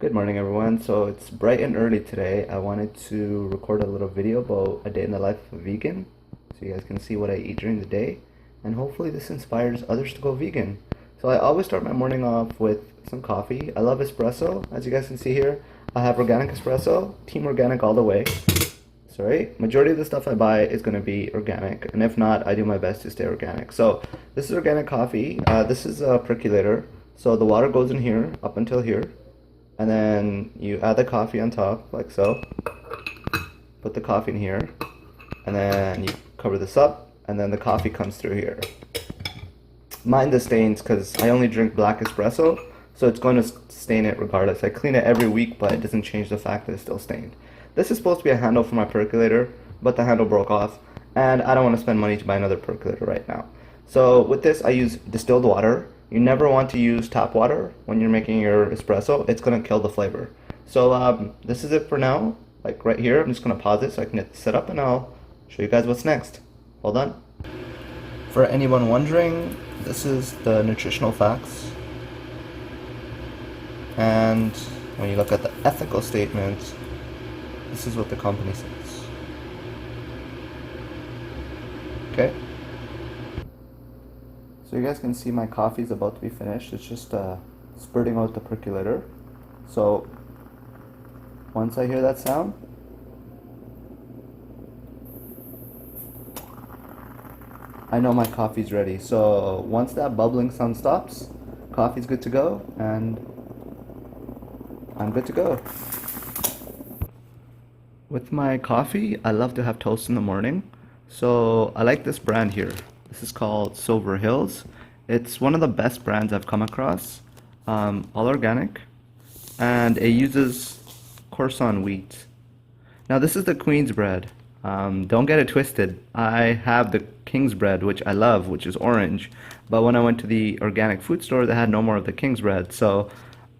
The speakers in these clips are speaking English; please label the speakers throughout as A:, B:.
A: Good morning, everyone. So it's bright and early today. I wanted to record a little video about a day in the life of a vegan so you guys can see what I eat during the day, and hopefully this inspires others to go vegan. So I always start my morning off with some coffee. I love espresso, as you guys can see here. I have organic espresso, team organic all the way. Sorry, majority of the stuff I buy is going to be organic, and if not, I do my best to stay organic. So this is organic coffee. This is a percolator. So the water goes in here up until here, and then you add the coffee on top like so. Put the coffee in here, and then you cover this up, and then the coffee comes through here. Mind the stains because I only drink black espresso, so it's going to stain it regardless. I clean it every week, but it doesn't change the fact that it's still stained. This is supposed to be a handle for my percolator, but the handle broke off, and I don't want to spend money to buy another percolator right now. So with this, I use distilled water. You never want to use tap water when you're making your espresso. It's going to kill the flavor. So this is it for now. Like right here, I'm just going to pause it so I can get set up, and I'll show you guys what's next. Hold on. For anyone wondering, this is the nutritional facts. And when you look at the ethical statement, this is what the company says. Okay. So you guys can see my coffee is about to be finished. It's just spurting out the percolator. So once I hear that sound, I know my coffee's ready. So once that bubbling sound stops, coffee's good to go, and I'm good to go. With my coffee, I love to have toast in the morning. So I like this brand here. This is called Silver Hills. It's one of the best brands I've come across. All organic, and it uses Corson wheat. Now this is the Queen's bread. Don't get it twisted. I have the King's bread, which I love, which is orange. But when I went to the organic food store, they had no more of the King's bread, so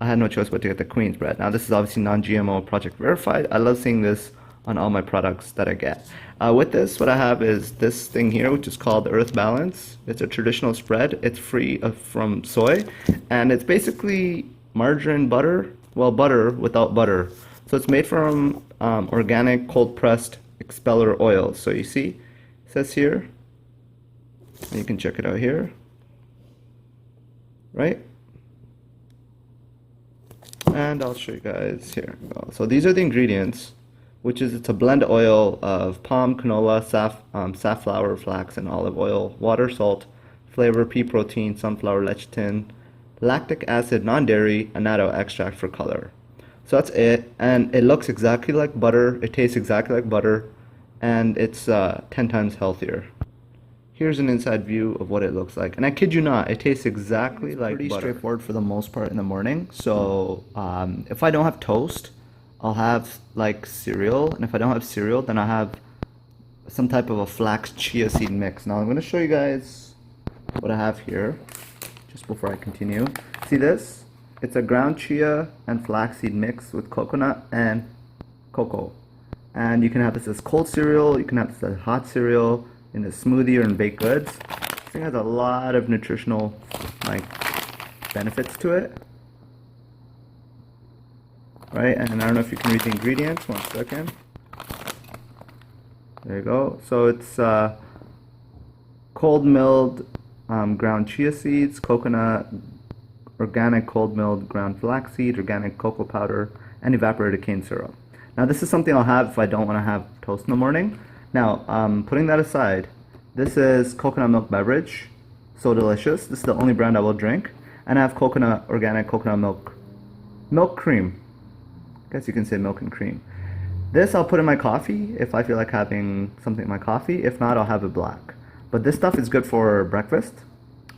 A: I had no choice but to get the Queen's bread. Now this is obviously non-GMO, project verified. I love seeing this on all my products that I get. With this, what I have is this thing here, which is called Earth Balance. It's a traditional spread. It's free from soy, and it's basically margarine butter, well, butter without butter. So it's made from organic cold-pressed expeller oil. So you see, it says here, and you can check it out here, right? And I'll show you guys here. So these are the ingredients, which is it's a blend oil of palm, canola, safflower, flax, and olive oil, water, salt, flavor, pea protein, sunflower lecithin, lactic acid, non-dairy, annatto extract for color. So that's it, and it looks exactly like butter, it tastes exactly like butter, and it's 10 times healthier. Here's an inside view of what it looks like, and I kid you not, it tastes exactly like butter. Pretty straightforward for the most part in the morning. So if I don't have toast, I'll have like cereal, and if I don't have cereal, then I'll have some type of a flax chia seed mix. Now I'm going to show you guys what I have here just before I continue. See this? It's a ground chia and flaxseed mix with coconut and cocoa. And you can have this as cold cereal, you can have this as hot cereal, in a smoothie or in baked goods. This thing has a lot of nutritional benefits to it. Right, and I don't know if you can read the ingredients. One second. There you go. So it's cold milled ground chia seeds, coconut, organic cold milled ground flaxseed, organic cocoa powder, and evaporated cane syrup. Now this is something I'll have if I don't want to have toast in the morning. Now, putting that aside, this is coconut milk beverage. So delicious. This is the only brand I will drink. And I have organic coconut milk cream. I guess you can say milk and cream. This I'll put in my coffee if I feel like having something in my coffee. If not, I'll have it black. But this stuff is good for breakfast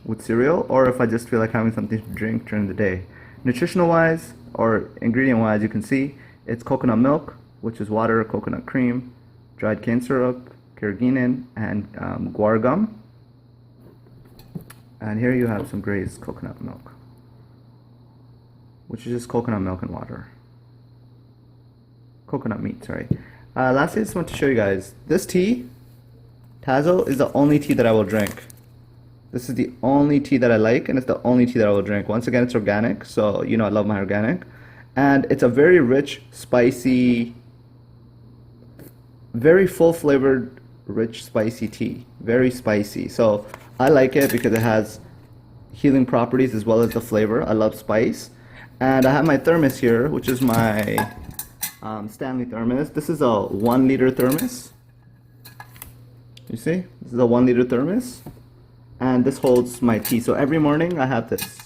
A: with cereal, or if I just feel like having something to drink during the day. Nutritional wise, or ingredient wise, you can see it's coconut milk, which is water, coconut cream, dried cane syrup, carrageenan, and guar gum. And here you have some grazed coconut milk, which is just coconut milk and water. Coconut meat, sorry. Lastly, I just want to show you guys, this tea, Tazo, is the only tea that I will drink. This is the only tea that I like, and it's the only tea that I will drink. Once again, it's organic, so you know I love my organic. And it's a very rich, spicy, very full flavored, rich, spicy tea. Very spicy. So I like it because it has healing properties as well as the flavor. I love spice. And I have my thermos here, which is my Stanley thermos. This is a 1 liter thermos. You see? This is a 1 liter thermos. And this holds my tea. So every morning I have this.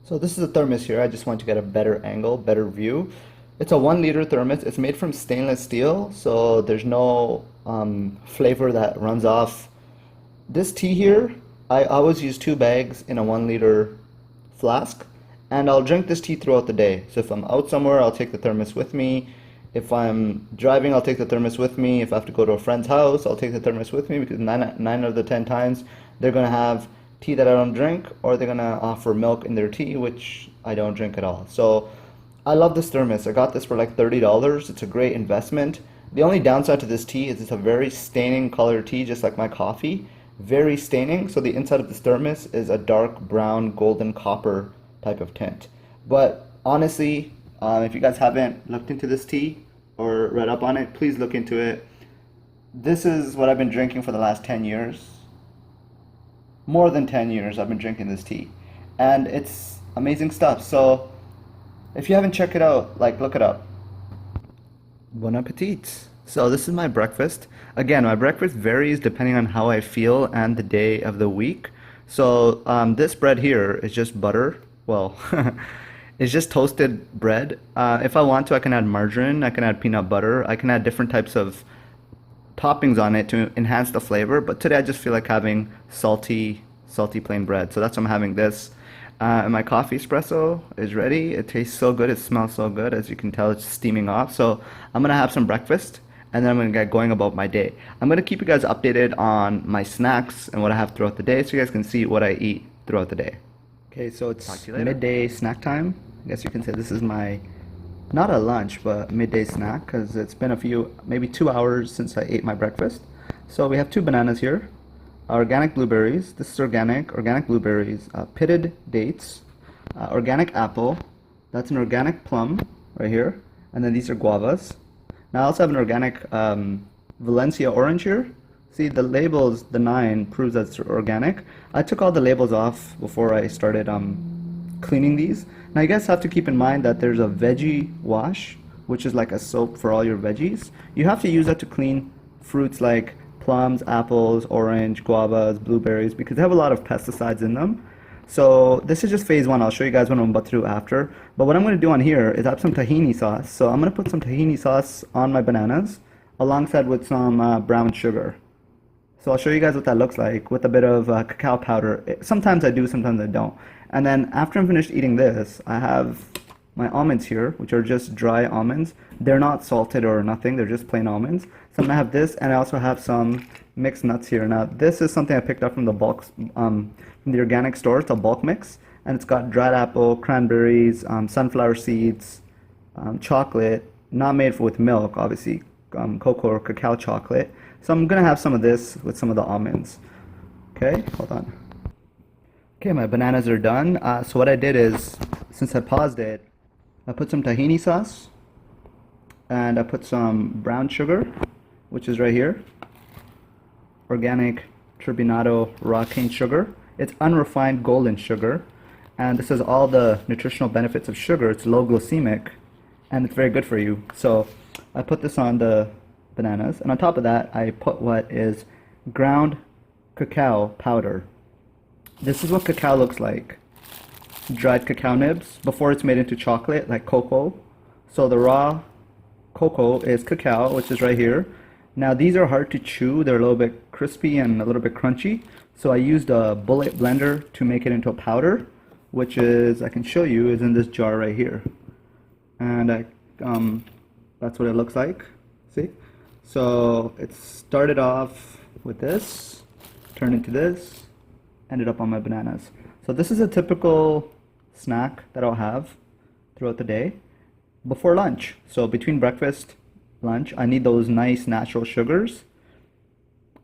A: So this is a thermos here. I just want to get a better angle, better view. It's a 1 liter thermos. It's made from stainless steel, so there's no flavor that runs off. This tea here, I always use 2 bags in a 1 liter flask, and I'll drink this tea throughout the day. So if I'm out somewhere, I'll take the thermos with me. If I'm driving, I'll take the thermos with me. If I have to go to a friend's house, I'll take the thermos with me, because nine out of the 10 times they're gonna have tea that I don't drink, or they're gonna offer milk in their tea, which I don't drink at all. So I love this thermos. I got this for like $30. It's a great investment. The only downside to this tea is it's a very staining color tea, just like my coffee. Very staining. So the inside of this thermos is a dark brown, golden copper type of tint. But honestly, if you guys haven't looked into this tea or read up on it, please look into it. This is what I've been drinking for the last 10 years. More than 10 years I've been drinking this tea, and it's amazing stuff. So if you haven't checked it out, like, look it up. Bon appetit. So this is my breakfast. Again, my breakfast varies depending on how I feel and the day of the week. So this bread here is just butter. Well, it's just toasted bread. If I want to, I can add margarine, I can add peanut butter, I can add different types of toppings on it to enhance the flavor, but today I just feel like having salty plain bread. So that's why I'm having this. And my coffee espresso is ready. It tastes so good, it smells so good. As you can tell, it's steaming off. So I'm gonna have some breakfast, and then I'm gonna get going about my day. I'm gonna keep you guys updated on my snacks and what I have throughout the day, so you guys can see what I eat throughout the day. Okay, so it's midday snack time. I guess you can say this is my, not a lunch, but midday snack, because it's been maybe 2 hours since I ate my breakfast. So we have 2 bananas here, organic blueberries, this is organic blueberries, pitted dates, organic apple, that's an organic plum right here, and then these are guavas. Now I also have an organic Valencia orange here. See, the labels, the 9 proves that it's organic. I took all the labels off before I started cleaning these. Now you guys have to keep in mind that there's a veggie wash, which is like a soap for all your veggies. You have to use that to clean fruits like plums, apples, orange, guavas, blueberries, because they have a lot of pesticides in them. So this is just phase 1. I'll show you guys what I'm about to do after. But what I'm going to do on here is I have some tahini sauce. So I'm going to put some tahini sauce on my bananas alongside with some brown sugar. So I'll show you guys what that looks like with a bit of cacao powder. Sometimes I do, sometimes I don't. And then after I'm finished eating this, I have my almonds here, which are just dry almonds. They're not salted or nothing, they're just plain almonds. So I'm gonna have this, and I also have some mixed nuts here. Now this is something I picked up from the bulk, from the organic store. It's a bulk mix, and it's got dried apple, cranberries, sunflower seeds, chocolate, not made with milk, obviously, cocoa or cacao chocolate. So I'm gonna have some of this with some of the almonds. Okay, hold on. Okay, my bananas are done. So what I did is, since I paused it, I put some tahini sauce, and I put some brown sugar, which is right here, organic turbinado raw cane sugar. It's unrefined golden sugar, and this has all the nutritional benefits of sugar. It's low glycemic, and it's very good for you. So I put this on the bananas, and on top of that, I put what is ground cacao powder. This is what cacao looks like. Dried cacao nibs before it's made into chocolate, like cocoa. So the raw cocoa is cacao, which is right here. Now these are hard to chew. They're a little bit crispy and a little bit crunchy. So I used a bullet blender to make it into a powder, which is, I can show you, is in this jar right here. And that's what it looks like. See? So it started off with this, turned into this, ended up on my bananas. So this is a typical snack that I'll have throughout the day before lunch. So between breakfast, lunch, I need those nice natural sugars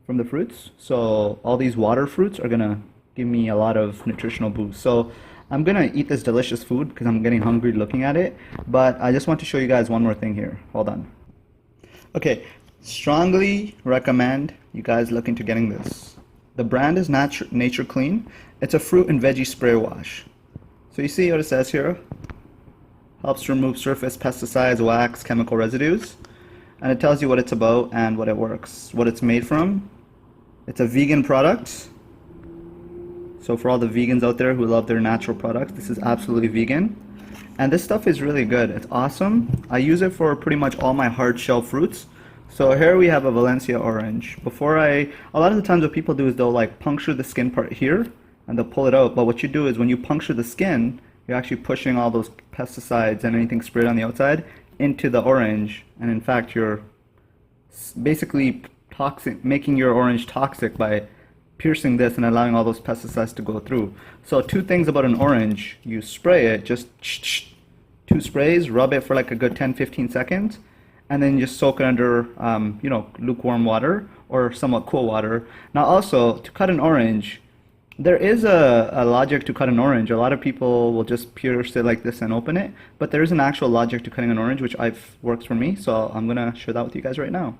A: from the fruits. So all these water fruits are gonna give me a lot of nutritional boost. So I'm gonna eat this delicious food because I'm getting hungry looking at it, but I just want to show you guys one more thing here. Hold on. Okay, strongly recommend you guys look into getting this. The brand is Nature Clean. It's a fruit and veggie spray wash. So you see what it says here? Helps remove surface pesticides, wax, chemical residues. And it tells you what it's about and what it works, what it's made from. It's a vegan product. So for all the vegans out there who love their natural products, this is absolutely vegan. And this stuff is really good. It's awesome. I use it for pretty much all my hard shell fruits. So here we have a Valencia orange. A lot of the times what people do is they'll like puncture the skin part here and they'll pull it out. But what you do is when you puncture the skin, you're actually pushing all those pesticides and anything sprayed on the outside into the orange. And in fact, you're basically making your orange toxic by piercing this and allowing all those pesticides to go through. So two things about an orange: you spray it, just 2 sprays, rub it for like a good 10-15 seconds, and then just soak it under lukewarm water or somewhat cool water. Now also, to cut an orange, there is a logic to cut an orange. A lot of people will just pierce it like this and open it, but there is an actual logic to cutting an orange, which works for me, so I'm gonna share that with you guys right now.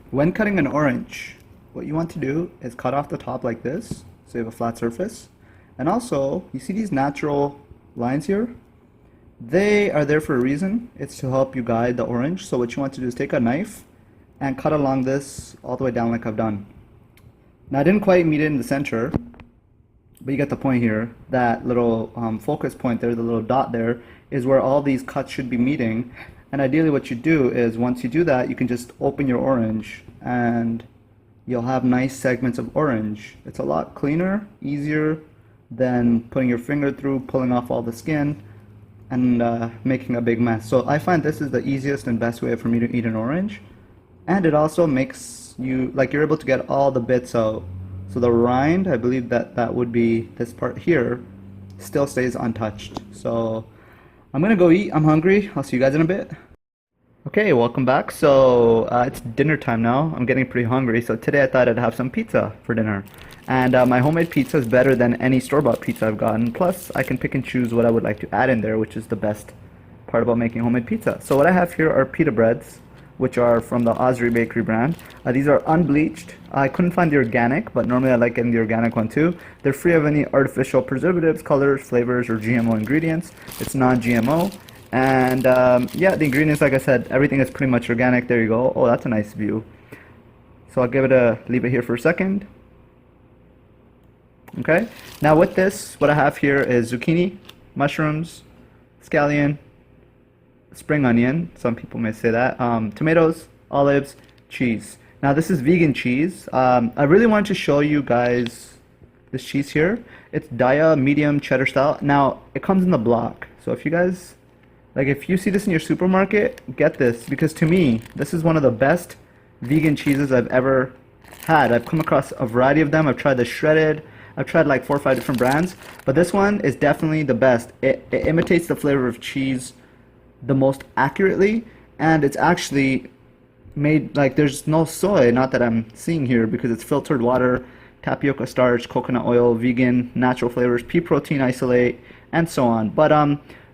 A: When cutting an orange, what you want to do is cut off the top like this, so you have a flat surface. And also, you see these natural lines here? They are there for a reason. It's to help you guide the orange. So what you want to do is take a knife and cut along this all the way down like I've done. Now I didn't quite meet it in the center, but you get the point here. That little focus point there, the little dot there, is where all these cuts should be meeting. And ideally what you do is, once you do that, you can just open your orange and you'll have nice segments of orange. It's a lot cleaner, easier than putting your finger through, pulling off all the skin, and making a big mess. So I find this is the easiest and best way for me to eat an orange. And it also makes you, like, you're able to get all the bits out. So the rind, I believe that would be this part here, still stays untouched. So I'm gonna go eat, I'm hungry. I'll see you guys in a bit. Okay, welcome back. So it's dinner time now. I'm getting pretty hungry. So today I thought I'd have some pizza for dinner. And my homemade pizza is better than any store-bought pizza I've gotten. Plus, I can pick and choose what I would like to add in there, which is the best part about making homemade pizza. So what I have here are pita breads, which are from the Osri Bakery brand. These are unbleached. I couldn't find the organic, but normally I like getting the organic one too. They're free of any artificial preservatives, colors, flavors, or GMO ingredients. It's non-GMO. And yeah, the ingredients, like I said, everything is pretty much organic. There you go. Oh, that's a nice view. So I'll leave it here for a second. Okay. Now with this, what I have here is zucchini, mushrooms, scallion, spring onion, some people may say that, tomatoes, olives, cheese. Now this is vegan cheese. I really wanted to show you guys this cheese here. It's Daya medium cheddar style. Now it comes in the block, so if you guys, like, if you see this in your supermarket, get this, because to me this is one of the best vegan cheeses I've ever had. I've come across a variety of them. I've tried the shredded, I've tried like 4 or 5 different brands, but this one is definitely the best. It imitates the flavor of cheese the most accurately, and it's actually made, like, there's no soy, not that I'm seeing here, because it's filtered water, tapioca starch, coconut oil, vegan, natural flavors, pea protein isolate, and so on. But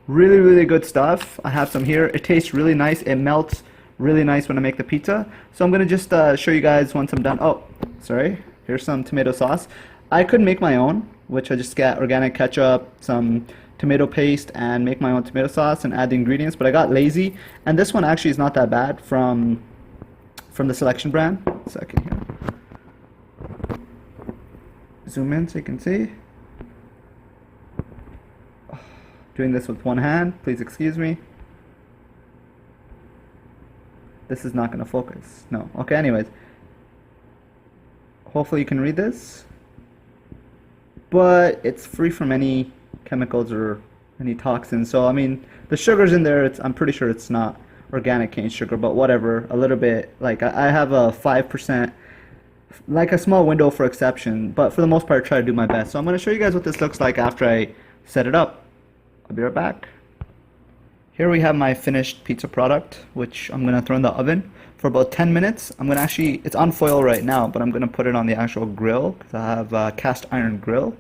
A: really, really good stuff. I have some here. It tastes really nice. It melts really nice when I make the pizza. So I'm gonna just show you guys once I'm done. Oh, sorry. Here's some tomato sauce. I could make my own, which I just get organic ketchup, some tomato paste, and make my own tomato sauce and add the ingredients, but I got lazy, and this one actually is not that bad from the Selection brand. Second here. Zoom in so you can see. Doing this with one hand, please excuse me. This is not going to focus. No. Okay, anyways. Hopefully you can read this. But it's free from any chemicals or any toxins. So I mean, the sugar's in there. I'm pretty sure it's not organic cane sugar, but whatever. A little bit, like I have a 5%, like a small window for exception, but for the most part I try to do my best. So I'm going to show you guys what this looks like after I set it up. I'll be right back. Here we have my finished pizza product, which I'm going to throw in the oven for about 10 minutes. I'm going to actually, it's on foil right now, but I'm going to put it on the actual grill because I have a cast iron grill.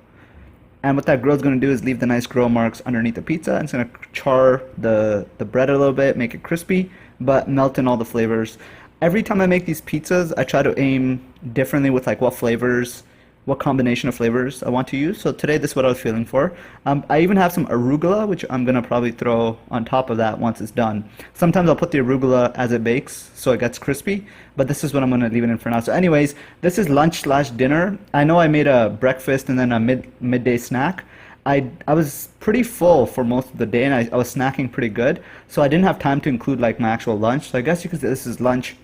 A: And what that grill is going to do is leave the nice grill marks underneath the pizza, and it's going to char the bread a little bit, make it crispy, but melt in all the flavors. Every time I make these pizzas, I try to aim differently with like what flavors, what combination of flavors I want to use. So today, this is what I was feeling for. I even have some arugula, which I'm gonna probably throw on top of that once it's done. Sometimes I'll put the arugula as it bakes so it gets crispy, but this is what I'm gonna leave it in for now. So anyways, this is lunch slash dinner. I know I made a breakfast and then a midday snack. I was pretty full for most of the day, and I was snacking pretty good, so I didn't have time to include like my actual lunch. So I guess you could say this is lunch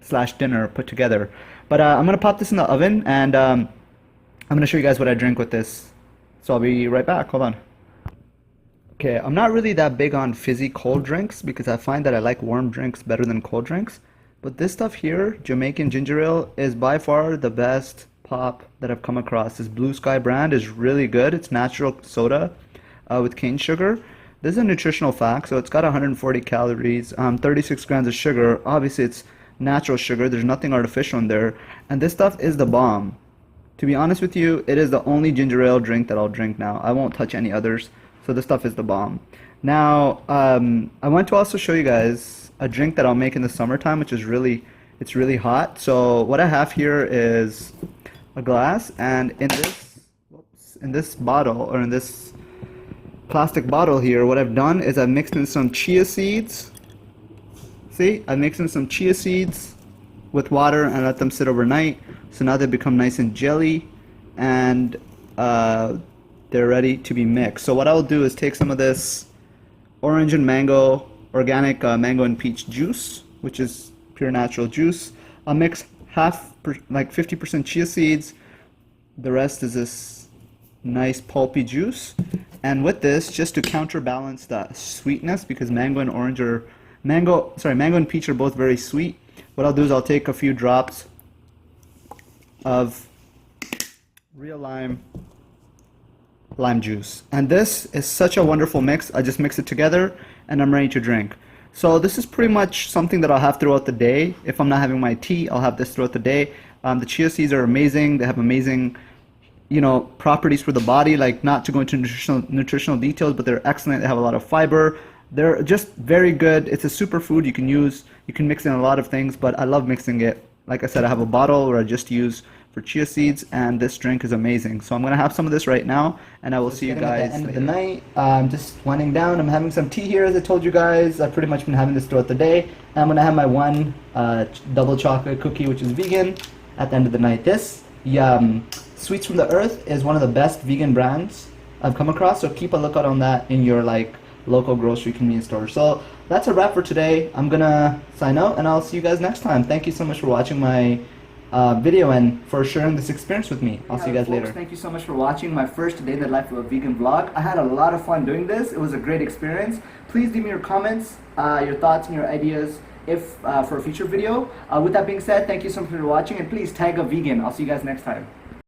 A: slash dinner put together. But I'm gonna pop this in the oven, and I'm gonna show you guys what I drink with this. So I'll be right back. Hold on. Okay, I'm not really that big on fizzy cold drinks because I find that I like warm drinks better than cold drinks. But this stuff here, Jamaican ginger ale, is by far the best pop that I've come across. This Blue Sky brand is really good. It's natural soda with cane sugar. This is a nutritional fact, so it's got 140 calories, 36 grams of sugar. Obviously, it's natural sugar. There's nothing artificial in there. And this stuff is the bomb. To be honest with you, it is the only ginger ale drink that I'll drink now. I won't touch any others. So this stuff is the bomb. Now, I want to also show you guys a drink that I'll make in the summertime, which is it's really hot. So what I have here is a glass, and in this bottle, or in this plastic bottle here, what I've done is I've mixed in some chia seeds. See, I mixed in some chia seeds with water and let them sit overnight. So now they become nice and jelly, and they're ready to be mixed. So what I'll do is take some of this orange and mango, organic mango and peach juice, which is pure natural juice. I'll mix like 50% chia seeds. The rest is this nice pulpy juice. And with this, just to counterbalance that sweetness, because mango and peach are both very sweet, what I'll do is I'll take a few drops of real lime juice. And this is such a wonderful mix. I just mix it together and I'm ready to drink. So this is pretty much something that I'll have throughout the day. If I'm not having my tea, I'll have this throughout the day. The chia seeds are amazing. They have amazing, properties for the body, like not to go into nutritional details, but they're excellent. They have a lot of fiber. They're just very good. It's a superfood you can mix in a lot of things, but I love mixing it. Like I said, I have a bottle where I just use for chia seeds, and this drink is amazing. So I'm gonna have some of this right now, and I will see you guys at the end of the night. I'm just winding down. I'm having some tea here, as I told you guys. I've pretty much been having this throughout the day. And I'm gonna have my one double chocolate cookie, which is vegan, at the end of the night. This Sweets from the Earth is one of the best vegan brands I've come across, so keep a lookout on that in your local grocery convenience store. So that's a wrap for today. I'm gonna sign out, and I'll see you guys next time. Thank you so much for watching my video and for sharing this experience with me. I'll see you guys later. Thank you so much for watching my first day in the life of a vegan vlog. I had a lot of fun doing this. It was a great experience. Please leave me your comments, your thoughts and your ideas for a future video. With that being said, thank you so much for watching, and please tag a vegan. I'll see you guys next time.